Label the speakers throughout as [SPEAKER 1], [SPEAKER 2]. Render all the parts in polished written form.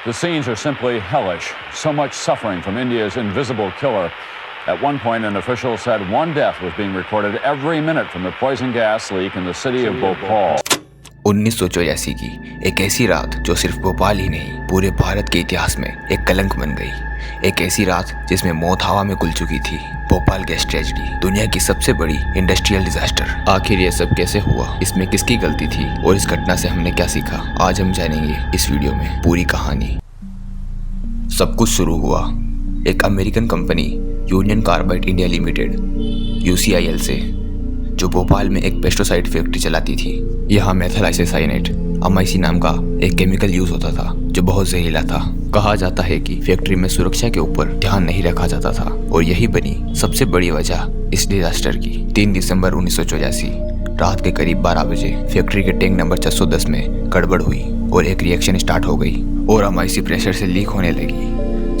[SPEAKER 1] The scenes are simply hellish. So much suffering from India's invisible killer. At one point, an official said one death was being recorded every minute from the poison gas leak in the city of Bhopal.
[SPEAKER 2] 1984 की एक ऐसी रात जो सिर्फ भोपाल ही नहीं पूरे भारत के इतिहास में एक कलंक बन गई। एक ऐसी रात जिसमें मौत हवा में घुल चुकी थी। भोपाल गैस ट्रेजेडी, दुनिया की सबसे बड़ी इंडस्ट्रियल डिजास्टर। आखिर ये सब कैसे हुआ, इसमें किसकी गलती थी और इस घटना से हमने क्या सीखा, आज हम जानेंगे इस वीडियो में पूरी कहानी। सब कुछ शुरू हुआ एक American company union carbide India limited UCIL से, जो भोपाल में एक पेस्टिसाइड फैक्ट्री चलाती थी। यहाँ मेथिल आइसोसाइनेट अमाइसी नाम का एक केमिकल यूज होता था जो बहुत जहरीला था। कहा जाता है कि फैक्ट्री में सुरक्षा के ऊपर ध्यान नहीं रखा जाता था और यही बनी सबसे बड़ी वजह इस डिजास्टर की। 3 दिसंबर 1984 रात के करीब 12 बजे फैक्ट्री के टैंक नंबर 610 में गड़बड़ हुई और एक रिएक्शन स्टार्ट हो गई और अमाइसी प्रेशर से लीक होने लगी।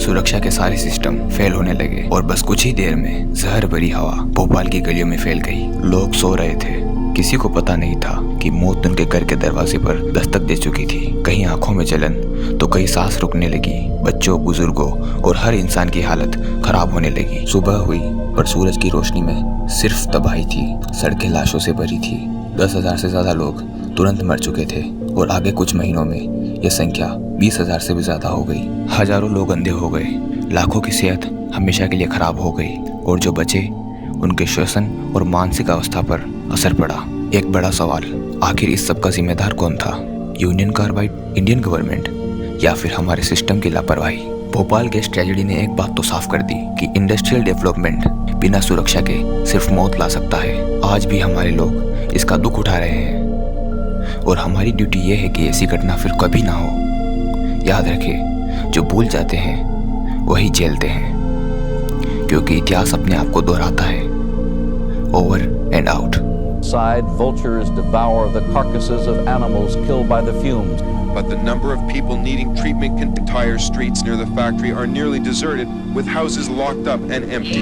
[SPEAKER 2] सुरक्षा के सारे सिस्टम फेल होने लगे और बस कुछ ही देर में जहर भरी हवा भोपाल की गलियों में फैल गई। लोग सो रहे थे, किसी को पता नहीं था कि मौत उनके घर के दरवाजे पर दस्तक दे चुकी थी। कहीं आंखों में जलन तो कहीं सांस रुकने लगी। बच्चों, बुजुर्गों और हर इंसान की हालत खराब होने लगी। सुबह हुई पर सूरज की रोशनी में सिर्फ तबाही थी। सड़कें लाशों से भरी थी। 10,000 से ज्यादा लोग तुरंत मर चुके थे और आगे कुछ महीनों में यह संख्या 20,000 से भी ज्यादा हो गई। हजारों लोग अंधे हो गए, लाखों की सेहत हमेशा के लिए खराब हो गई और जो बचे उनके श्वसन और मानसिक अवस्था पर असर पड़ा। एक बड़ा सवाल, आखिर इस सब का जिम्मेदार कौन था? यूनियन कार्बाइड, इंडियन गवर्नमेंट या फिर हमारे सिस्टम की लापरवाही? भोपाल गैस ट्रेजेडी ने एक बात तो साफ कर दी कि इंडस्ट्रियल डेवलपमेंट बिना सुरक्षा के सिर्फ मौत ला सकता है। आज भी हमारे लोग इसका दुख उठा रहे हैं और हमारी ड्यूटी यह है कि ऐसी घटना फिर कभी ना हो। याद रखें, जो भूल जाते हैं वही झेलते हैं, क्योंकि इतिहास अपने आप को दोहराता है। Over and out.
[SPEAKER 1] Side vultures devour the carcasses of animals killed by the fumes.
[SPEAKER 3] But the number of people needing treatment, entire streets near the factory are nearly deserted, with houses locked up and empty.